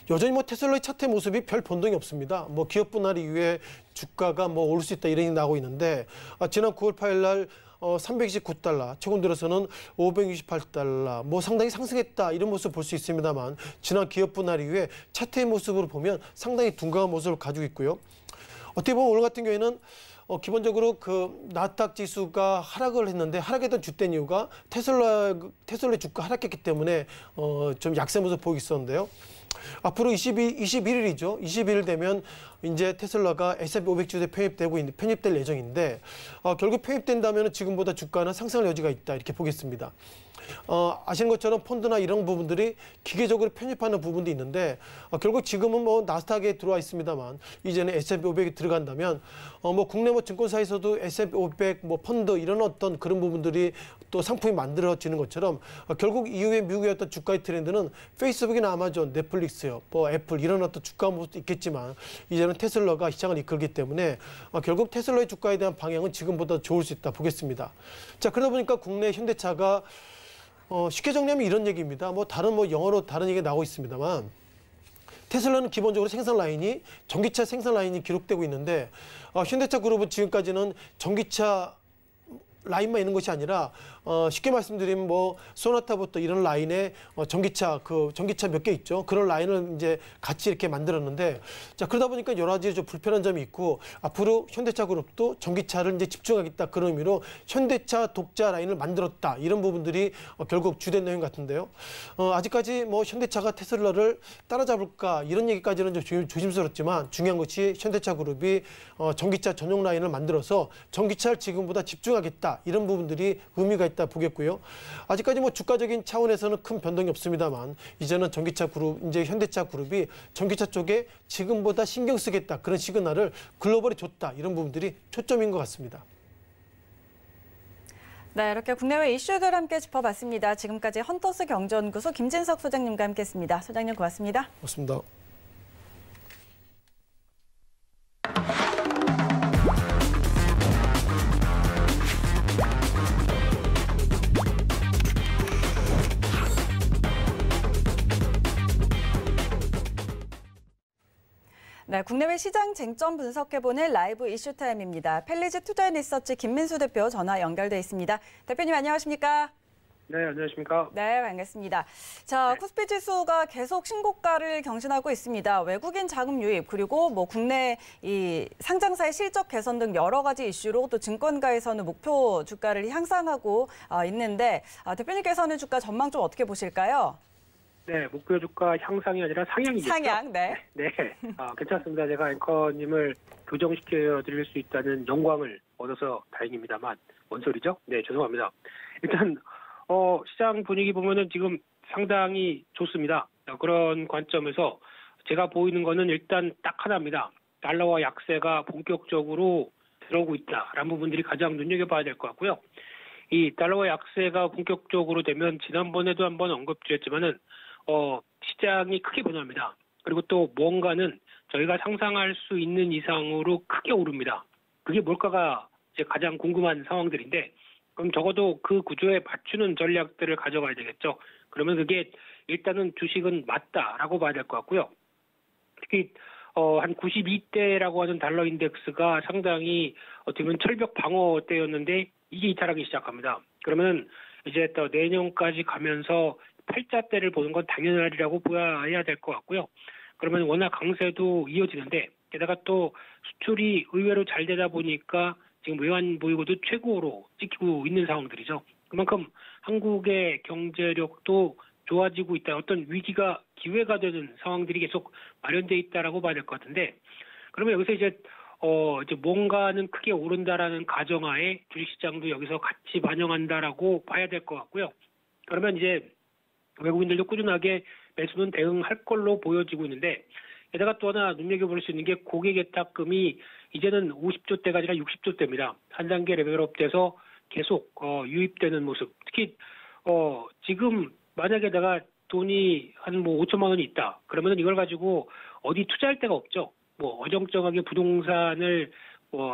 여전히 뭐 테슬라의 차트의 모습이 별 변동이 없습니다. 뭐 기업 분할 이후에 주가가 뭐 오를 수 있다 이런 얘기 나오고 있는데 지난 9월 8일 날 329달러, 최근 들어서는 568달러, 뭐 상당히 상승했다 이런 모습 볼 수 있습니다만 지난 기업 분할 이후에 차트의 모습으로 보면 상당히 둔감한 모습을 가지고 있고요. 어떻게 보면 오늘 같은 경우에는 기본적으로 그 나스닥 지수가 하락을 했는데 하락했던 주된 이유가 테슬라의 주가 하락했기 때문에 좀 약세 모습 보이고 있었는데요. 앞으로 21일이죠. 21일 되면 이제 테슬라가 S&P 500 지수에 편입될 예정인데 결국 편입된다면 지금보다 주가는 상승할 여지가 있다 이렇게 보겠습니다. 아시는 것처럼 펀드나 이런 부분들이 기계적으로 편입하는 부분도 있는데 결국 지금은 뭐 나스닥에 들어와 있습니다만 이제는 S&P 500에 들어간다면 뭐 국내 뭐 증권사에서도 S&P 500 뭐 펀드 이런 어떤 그런 부분들이 또 상품이 만들어지는 것처럼 결국 이후에 미국의 어떤 주가의 트렌드는 페이스북이나 아마존, 넷플릭스요, 뭐 애플 이런 어떤 주가 모습도 있겠지만 이제는 테슬라가 시장을 이끌기 때문에 결국 테슬라의 주가에 대한 방향은 지금보다 좋을 수 있다 보겠습니다. 자, 그러다 보니까 국내 현대차가 쉽게 정리하면 이런 얘기입니다. 뭐 영어로 다른 얘기가 나오고 있습니다만 테슬라는 기본적으로 생산 라인이 전기차 생산 라인이 기록되고 있는데 현대차 그룹은 지금까지는 전기차 라인만 있는 것이 아니라 쉽게 말씀드리면 뭐 소나타부터 이런 라인에 전기차 몇 개 있죠. 그런 라인을 이제 같이 이렇게 만들었는데 자 그러다 보니까 여러 가지 좀 불편한 점이 있고 앞으로 현대차 그룹도 전기차를 이제 집중하겠다 그런 의미로 현대차 독자 라인을 만들었다 이런 부분들이 결국 주된 내용 같은데요. 아직까지 뭐 현대차가 테슬라를 따라잡을까 이런 얘기까지는 좀 조심스럽지만 중요한 것이 현대차 그룹이 전기차 전용 라인을 만들어서 전기차를 지금보다 집중하겠다 이런 부분들이 의미가 있다 보겠고요. 아직까지 뭐 주가적인 차원에서는 큰 변동이 없습니다만 이제는 전기차 그룹, 이제 현대차 그룹이 전기차 쪽에 지금보다 신경 쓰겠다 그런 시그널을 글로벌에 줬다 이런 부분들이 초점인 것 같습니다. 네, 이렇게 국내외 이슈들 함께 짚어봤습니다. 지금까지 헌터스 경제연구소 김진석 소장님과 함께했습니다. 소장님 고맙습니다. 고맙습니다. 네, 국내외 시장 쟁점 분석해보는 라이브 이슈타임입니다. 펠리즈 투자리서치 김민수 대표 전화 연결돼 있습니다. 대표님 안녕하십니까? 네, 안녕하십니까? 네, 반갑습니다. 자, 코스피 지수가 계속 신고가를 경신하고 있습니다. 외국인 자금 유입 그리고 뭐 국내 이 상장사의 실적 개선 등 여러 가지 이슈로 또 증권가에서는 목표 주가를 향상하고 있는데 대표님께서는 주가 전망 좀 어떻게 보실까요? 네, 목표 주가 향상이 아니라 상향이겠죠? 상향, 네. 네, 괜찮습니다. 제가 앵커님을 교정시켜 드릴 수 있다는 영광을 얻어서 다행입니다만 뭔 소리죠? 네, 죄송합니다. 일단 시장 분위기 보면은 지금 상당히 좋습니다. 그런 관점에서 제가 보이는 거는 일단 딱 하나입니다. 달러와 약세가 본격적으로 들어오고 있다라는 부분들이 가장 눈여겨봐야 될 것 같고요. 이 달러와 약세가 본격적으로 되면 지난번에도 한번 언급드렸지만은 시장이 크게 변합니다. 그리고 또 뭔가는 저희가 상상할 수 있는 이상으로 크게 오릅니다. 그게 뭘까가 이제 가장 궁금한 상황들인데 그럼 적어도 그 구조에 맞추는 전략들을 가져가야 되겠죠. 그러면 그게 일단은 주식은 맞다라고 봐야 될 것 같고요. 특히 한 92대라고 하는 달러 인덱스가 상당히 어떻게 보면 철벽 방어 때였는데 이게 이탈하기 시작합니다. 그러면 이제 또 내년까지 가면서 팔자대를 보는 건 당연하리라고 보아야 될 것 같고요. 그러면 워낙 강세도 이어지는데 게다가 또 수출이 의외로 잘 되다 보니까 지금 외환 보유고도 최고로 찍히고 있는 상황들이죠. 그만큼 한국의 경제력도 좋아지고 있다. 어떤 위기가 기회가 되는 상황들이 계속 마련돼 있다라고 봐야 될 것 같은데 그러면 여기서 이제 뭔가는 크게 오른다라는 가정하에 주식시장도 여기서 같이 반영한다라고 봐야 될 것 같고요. 그러면 이제 외국인들도 꾸준하게 매수는 대응할 걸로 보여지고 있는데 게다가 또 하나 눈여겨볼 수 있는 게 고객 예탁금이 이제는 50조대가 아니라 60조대입니다. 한 단계 레벨업돼서 계속 유입되는 모습. 특히 지금 만약에 내가 돈이 한 뭐 5천만 원이 있다. 그러면 이걸 가지고 어디 투자할 데가 없죠. 뭐 어정쩡하게 부동산을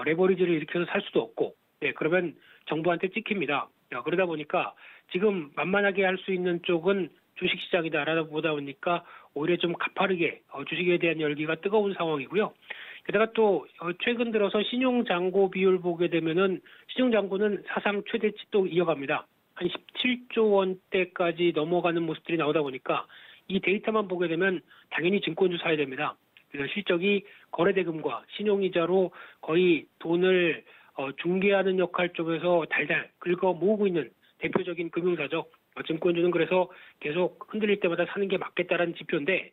레버리지를 일으켜서 살 수도 없고, 네, 그러면 정부한테 찍힙니다. 그러다 보니까 지금 만만하게 할 수 있는 쪽은 주식시장이다라다 보다 보니까 오히려 좀 가파르게 주식에 대한 열기가 뜨거운 상황이고요. 게다가 또 최근 들어서 신용잔고 비율 보게 되면은 신용잔고는 사상 최대치 또 이어갑니다. 한 17조 원대까지 넘어가는 모습들이 나오다 보니까 이 데이터만 보게 되면 당연히 증권주 사야 됩니다. 그래서 실적이 거래대금과 신용이자로 거의 돈을 중개하는 역할 쪽에서 달달 긁어 모으고 있는 대표적인 금융사죠. 증권주는 그래서 계속 흔들릴 때마다 사는 게 맞겠다라는 지표인데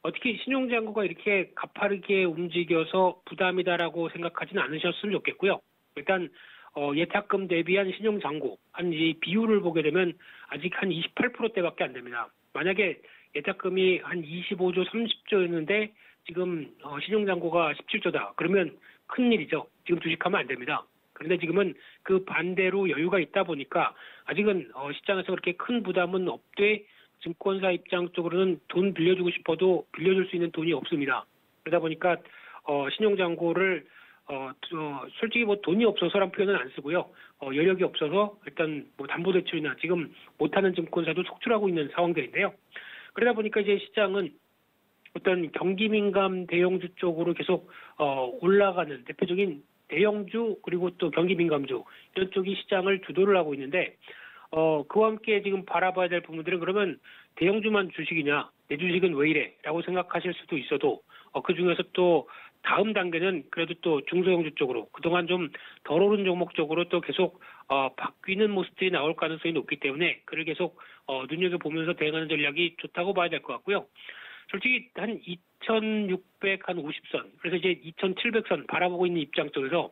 어떻게 신용잔고가 이렇게 가파르게 움직여서 부담이다라고 생각하지는 않으셨으면 좋겠고요. 일단 예탁금 대비한 신용잔고 한 이 비율을 보게 되면 아직 한 28%대밖에 안 됩니다. 만약에 예탁금이 한 25조, 30조였는데 지금 신용잔고가 17조다. 그러면 큰일이죠. 지금 주식하면 안 됩니다. 그런데 지금은 그 반대로 여유가 있다 보니까 아직은 시장에서 그렇게 큰 부담은 없되 증권사 입장 쪽으로는 돈 빌려주고 싶어도 빌려줄 수 있는 돈이 없습니다. 그러다 보니까 신용잔고를 솔직히 뭐 돈이 없어서란 표현은 안 쓰고요. 여력이 없어서 일단 뭐 담보대출이나 지금 못하는 증권사도 속출하고 있는 상황들인데요. 그러다 보니까 이제 시장은 어떤 경기민감 대형주 쪽으로 계속 올라가는 대표적인 대형주 그리고 또 경기민감주 이런 쪽이 시장을 주도를 하고 있는데 그와 함께 지금 바라봐야 될 부분들은 그러면 대형주만 주식이냐 내 주식은 왜 이래 라고 생각하실 수도 있어도 그중에서 또 다음 단계는 그래도 또 중소형주 쪽으로 그동안 좀 덜 오른 종목 쪽으로 또 계속 바뀌는 모습들이 나올 가능성이 높기 때문에 그를 계속 눈여겨보면서 대응하는 전략이 좋다고 봐야 될 것 같고요. 솔직히 한 2,650선 그래서 이제 2,700선 바라보고 있는 입장 쪽에서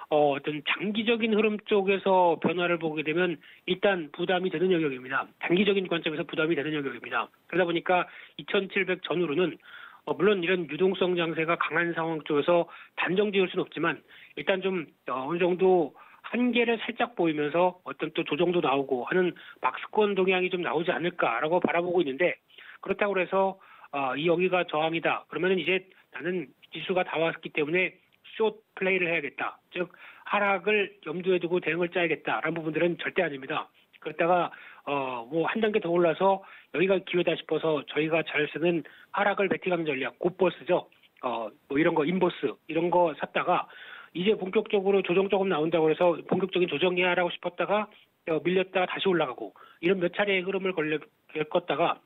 어떤 장기적인 흐름 쪽에서 변화를 보게 되면 일단 부담이 되는 영역입니다. 단기적인 관점에서 부담이 되는 영역입니다. 그러다 보니까 2,700 전후로는 물론 이런 유동성 장세가 강한 상황 쪽에서 단정 지을 수는 없지만 일단 좀 어느 정도 한계를 살짝 보이면서 어떤 또 조정도 나오고 하는 박스권 동향이 좀 나오지 않을까라고 바라보고 있는데 그렇다고 해서 이 여기가 저항이다. 그러면은 이제 나는 지수가 다 왔기 때문에 숏 플레이를 해야겠다. 즉 하락을 염두에 두고 대응을 짜야겠다라는 부분들은 절대 아닙니다. 그러다가 뭐 한 단계 더 올라서 여기가 기회다 싶어서 저희가 잘 쓰는 하락을 베팅하는 전략, 곧버스죠. 뭐 이런 거 인버스 이런 거 샀다가 이제 본격적으로 조정 조금 나온다고 해서 본격적인 조정이야 라고 싶었다가 밀렸다가 다시 올라가고 이런 몇 차례의 흐름을 겪었다가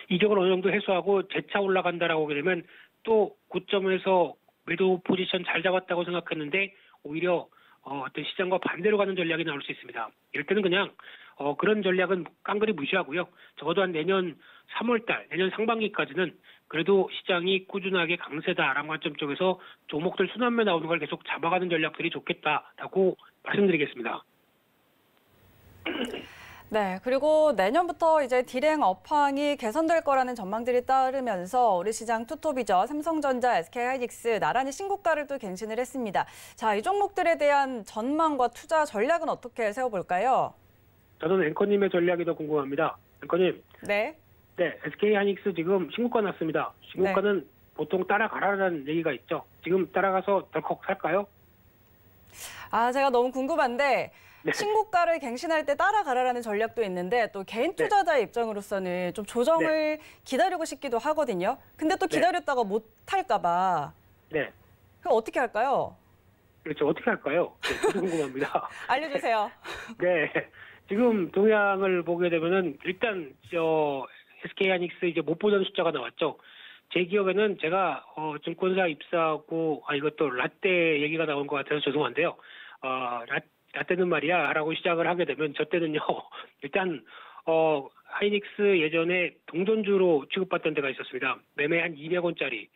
이격을 어느 정도 해소하고 재차 올라간다라고 하게 되면 또 고점에서 매도 포지션 잘 잡았다고 생각했는데 오히려 어떤 시장과 반대로 가는 전략이 나올 수 있습니다. 이럴 때는 그냥 그런 전략은 깡그리 무시하고요. 적어도 한 내년 3월달, 내년 상반기까지는 그래도 시장이 꾸준하게 강세다라는 관점 쪽에서 종목들 순환매 나오는 걸 계속 잡아가는 전략들이 좋겠다라고 말씀드리겠습니다. 네, 그리고 내년부터 이제 딜행 업황이 개선될 거라는 전망들이 따르면서 우리 시장 투톱이죠. 삼성전자, SK하이닉스 나란히 신고가를 또 갱신을 했습니다. 자, 이 종목들에 대한 전망과 투자 전략은 어떻게 세워볼까요? 저는 앵커님의 전략이 더 궁금합니다. 앵커님. 네. 네, SK하이닉스 지금 신고가 났습니다. 신고가는 네. 보통 따라가라는 얘기가 있죠. 지금 따라가서 덜컥 살까요? 제가 너무 궁금한데 네. 신고가를 갱신할 때 따라가라라는 전략도 있는데 또 개인 투자자의 입장으로서는 좀 조정을 기다리고 싶기도 하거든요. 근데 또 기다렸다가 못 할까 봐. 네. 그럼 어떻게 할까요? 그렇죠. 어떻게 할까요? 네, 저도 궁금합니다. 알려주세요. 네. 지금 동향을 보게 되면은 일단 SK하이닉스 이제 못 보던 숫자가 나왔죠. 제 기억에는 제가 증권사 입사하고 이것도 라떼 얘기가 나온 것 같아서 죄송한데요. 라떼는 말이야 라고 시작을 하게 되면 저 때는요. 일단 하이닉스 예전에 동전주로 취급받던 데가 있었습니다. 매매 한 200원짜리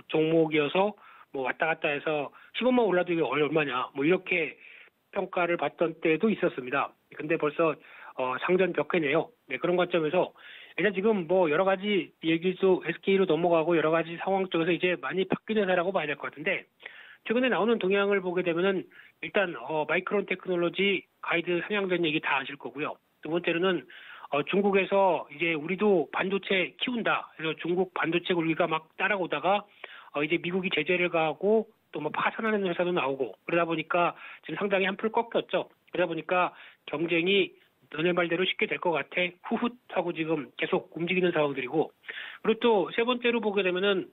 종목이어서 뭐 왔다 갔다 해서 10원만 올라도 이게 얼마냐 뭐 이렇게 평가를 받던 때도 있었습니다. 근데 벌써 상전 벽해네요. 네, 그런 관점에서 일단 지금 뭐 여러 가지 얘기도 SK로 넘어가고 여러 가지 상황 쪽에서 이제 많이 바뀌는 회사라고 봐야 될 것 같은데 최근에 나오는 동향을 보게 되면은 일단 마이크론 테크놀로지 가이드 상향된 얘기 다 아실 거고요. 두 번째로는 중국에서 이제 우리도 반도체 키운다. 그래서 중국 반도체 우리가 막 따라오다가 이제 미국이 제재를 가하고 또 뭐 파산하는 회사도 나오고 그러다 보니까 지금 상당히 한풀 꺾였죠. 그러다 보니까 경쟁이 너네 말대로 쉽게 될 것 같아. 후훗 하고 지금 계속 움직이는 상황들이고 그리고 또 세 번째로 보게 되면은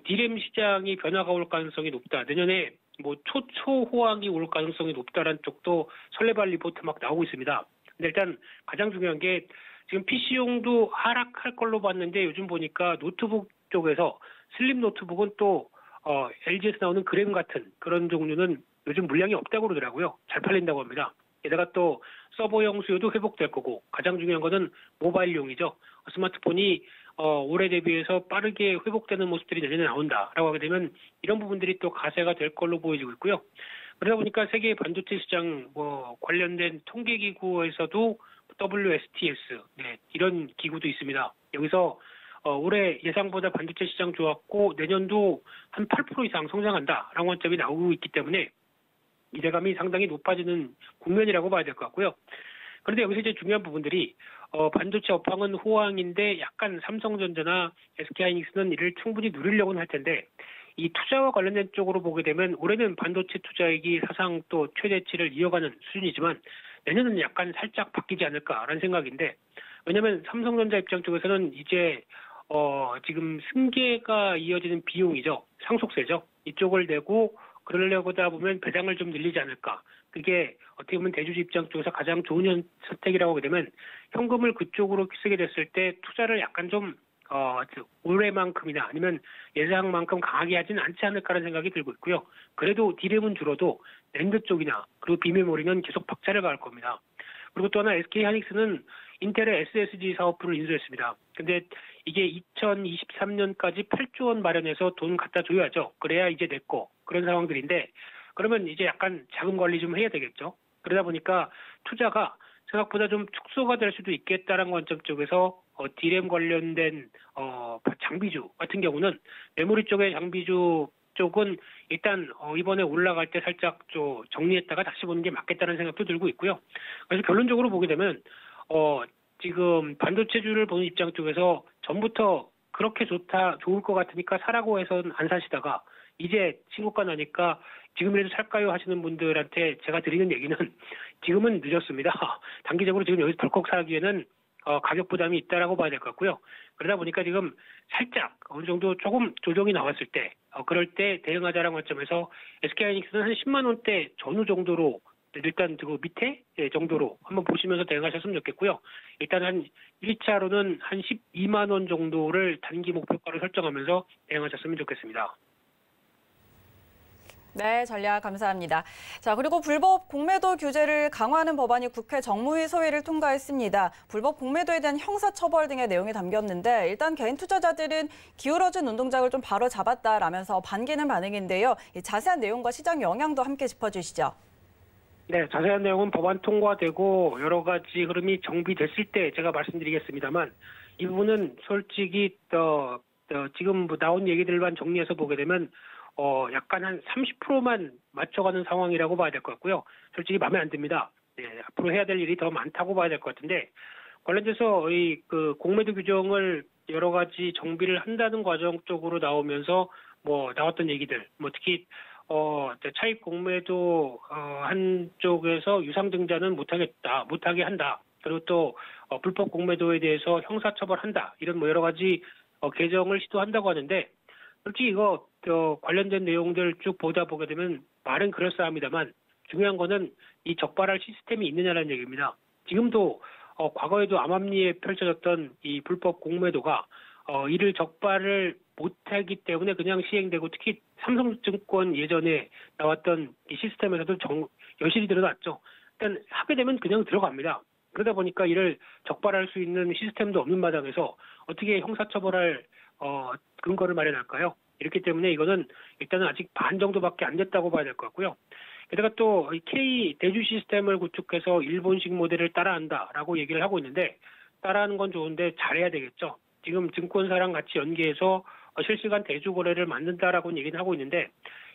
디램 시장이 변화가 올 가능성이 높다. 내년에 뭐 초호황이 올 가능성이 높다라는 쪽도 설레발 리포트 막 나오고 있습니다. 근데 일단 가장 중요한 게 지금 PC용도 하락할 걸로 봤는데 요즘 보니까 노트북 쪽에서 슬림 노트북은 또 LG에서 나오는 그램 같은 그런 종류는 요즘 물량이 없다고 그러더라고요. 잘 팔린다고 합니다. 게다가 또 서버용 수요도 회복될 거고 가장 중요한 거는 모바일용이죠. 스마트폰이 올해 대비해서 빠르게 회복되는 모습들이 내년에 나온다라고 하게 되면 이런 부분들이 또 가세가 될 걸로 보여지고 있고요. 그러다 보니까 세계 반도체 시장 뭐 관련된 통계기구에서도 WSTS 이런 기구도 있습니다. 여기서 올해 예상보다 반도체 시장 좋았고 내년도 한 8% 이상 성장한다라는 관점이 나오고 있기 때문에 기대감이 상당히 높아지는 국면이라고 봐야 될 것 같고요. 그런데 여기서 이제 중요한 부분들이 반도체 업황은 호황인데 약간 삼성전자나 SK하이닉스는 이를 충분히 누리려고는 할 텐데 이 투자와 관련된 쪽으로 보게 되면 올해는 반도체 투자액이 사상 또 최대치를 이어가는 수준이지만 내년은 약간 살짝 바뀌지 않을까라는 생각인데 왜냐하면 삼성전자 입장 쪽에서는 이제 지금 승계가 이어지는 비용이죠. 상속세죠. 이쪽을 내고 그러려고 하다 보면 배당을 좀 늘리지 않을까. 그게 어떻게 보면 대주주 입장 쪽에서 가장 좋은 선택이라고 하게 되면 현금을 그쪽으로 쓰게 됐을 때 투자를 약간 좀 올해만큼이나 아니면 예상만큼 강하게 하지는 않지 않을까라는 생각이 들고 있고요. 그래도 디램은 줄어도 랜드 쪽이나 그리고 비메모리는 계속 박차를 가할 겁니다. 그리고 또 하나 SK하이닉스는 인텔의 SSG 사업부를 인수했습니다. 근데 이게 2023년까지 8조 원 마련해서 돈 갖다 줘야죠. 그래야 이제 내 거. 그런 상황들인데 그러면 이제 약간 자금 관리 좀 해야 되겠죠. 그러다 보니까 투자가 생각보다 좀 축소가 될 수도 있겠다라는 관점 쪽에서 디램 관련된 장비주 같은 경우는 메모리 쪽의 장비주 쪽은 일단 이번에 올라갈 때 살짝 좀 정리했다가 다시 보는 게 맞겠다는 생각도 들고 있고요. 그래서 결론적으로 보게 되면 지금 반도체주를 보는 입장 쪽에서 전부터 그렇게 좋을 것 같으니까 사라고 해서는 안 사시다가 이제 신고가 나니까 지금이라도 살까요 하시는 분들한테 제가 드리는 얘기는 지금은 늦었습니다. 단기적으로 지금 여기서 덜컥 사기에는 가격 부담이 있다라고 봐야 될 것 같고요. 그러다 보니까 지금 살짝 어느 정도 조금 조정이 나왔을 때 그럴 때 대응하자라는 관점에서 SK하이닉스는 한 10만 원대 전후 정도로 일단 그 밑에 정도로 한번 보시면서 대응하셨으면 좋겠고요. 일단 한 1차로는 한 12만 원 정도를 단기 목표가로 설정하면서 대응하셨으면 좋겠습니다. 네, 전략 감사합니다. 자, 그리고 불법 공매도 규제를 강화하는 법안이 국회 정무위 소위를 통과했습니다. 불법 공매도에 대한 형사처벌 등의 내용이 담겼는데 일단 개인 투자자들은 기울어진 운동장을 좀 바로 잡았다라면서 반기는 반응인데요. 자세한 내용과 시장 영향도 함께 짚어주시죠. 네, 자세한 내용은 법안 통과되고 여러 가지 흐름이 정비됐을 때 제가 말씀드리겠습니다만 이 부분은 솔직히 지금 나온 얘기들만 정리해서 보게 되면 약간 한 30%만 맞춰가는 상황이라고 봐야 될 것 같고요. 솔직히 마음에 안 듭니다. 네, 앞으로 해야 될 일이 더 많다고 봐야 될 것 같은데 관련돼서 이 공매도 규정을 여러 가지 정비를 한다는 과정 쪽으로 나오면서 나왔던 얘기들, 특히 차익 공매도 한쪽에서 유상증자는 못하게 한다. 그리고 또 불법 공매도에 대해서 형사처벌한다. 이런 여러 가지 개정을 시도한다고 하는데 솔직히 이거 관련된 내용들 쭉 보게 되면 말은 그럴싸합니다만 중요한 거는 이 적발할 시스템이 있느냐라는 얘기입니다. 지금도 과거에도 암암리에 펼쳐졌던 이 불법 공매도가 이를 적발을 못하기 때문에 그냥 시행되고 특히 삼성증권 예전에 나왔던 이 시스템에서도 여실히 드러났죠. 일단 하게 되면 그냥 들어갑니다. 그러다 보니까 이를 적발할 수 있는 시스템도 없는 마당에서 어떻게 형사처벌할 근거를 마련할까요? 이렇기 때문에 이거는 일단은 아직 반 정도밖에 안 됐다고 봐야 될 것 같고요. 게다가 또 K 대주 시스템을 구축해서 일본식 모델을 따라한다라고 얘기를 하고 있는데 따라하는 건 좋은데 잘해야 되겠죠. 지금 증권사랑 같이 연계해서 실시간 대주 거래를 만든다라고 얘기는 하고 있는데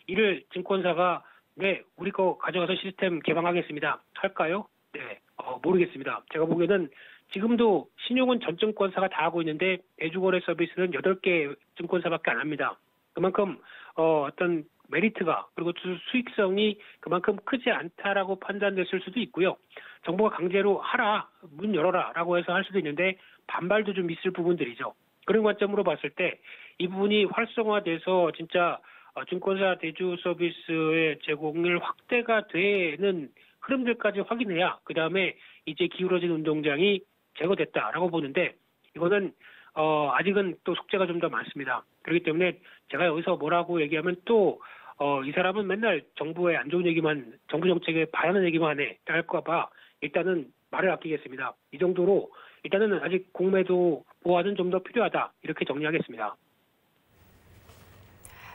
이를 증권사가 네, 우리 거 가져가서 시스템 개방하겠습니다. 할까요? 네, 모르겠습니다. 제가 보기에는 지금도 신용은 전 증권사가 다 하고 있는데 대주거래 서비스는 8개 증권사밖에 안 합니다. 그만큼 어떤 메리트가 그리고 수익성이 그만큼 크지 않다라고 판단됐을 수도 있고요. 정부가 강제로 하라, 문 열어라라고 해서 할 수도 있는데 반발도 좀 있을 부분들이죠. 그런 관점으로 봤을 때 이 부분이 활성화돼서 진짜 증권사 대주 서비스의 제공을 확대가 되는 흐름들까지 확인해야 그다음에 이제 기울어진 운동장이 제거됐다라고 보는데 이거는 아직은 또 숙제가 좀 더 많습니다. 그렇기 때문에 제가 여기서 뭐라고 얘기하면 또 이 사람은 맨날 정부의 안 좋은 얘기만, 정부 정책에 반하는 얘기만 해 할까 봐 일단은 말을 아끼겠습니다. 이 정도로 일단은 아직 공매도 보완은 좀 더 필요하다 이렇게 정리하겠습니다.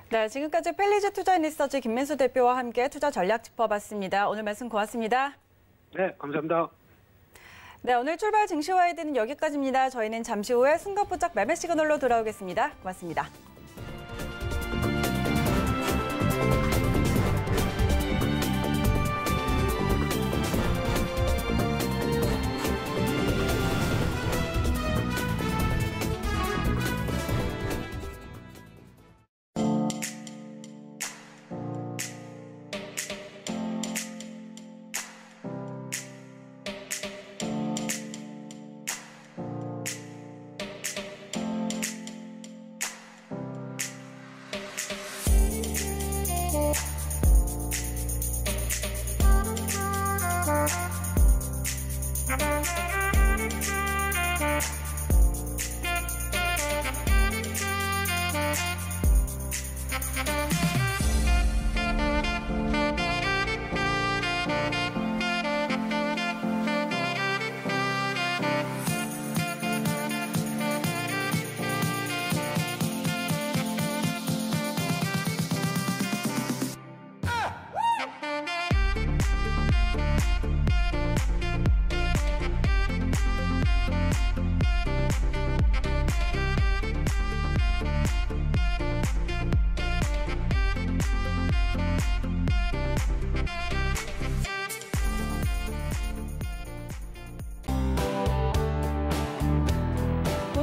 네, 지금까지 펠리즈 투자인리서치 김민수 대표와 함께 투자 전략 짚어봤습니다. 오늘 말씀 고맙습니다. 네, 감사합니다. 네, 오늘 출발 증시와이드는 여기까지입니다. 저희는 잠시 후에 순간부착 매매 시그널로 돌아오겠습니다. 고맙습니다.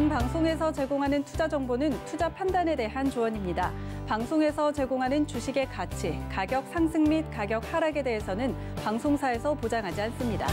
방송에서 제공하는 투자 정보는 투자 판단에 대한 조언입니다. 방송에서 제공하는 주식의 가치, 가격 상승 및 가격 하락에 대해서는 방송사에서 보장하지 않습니다.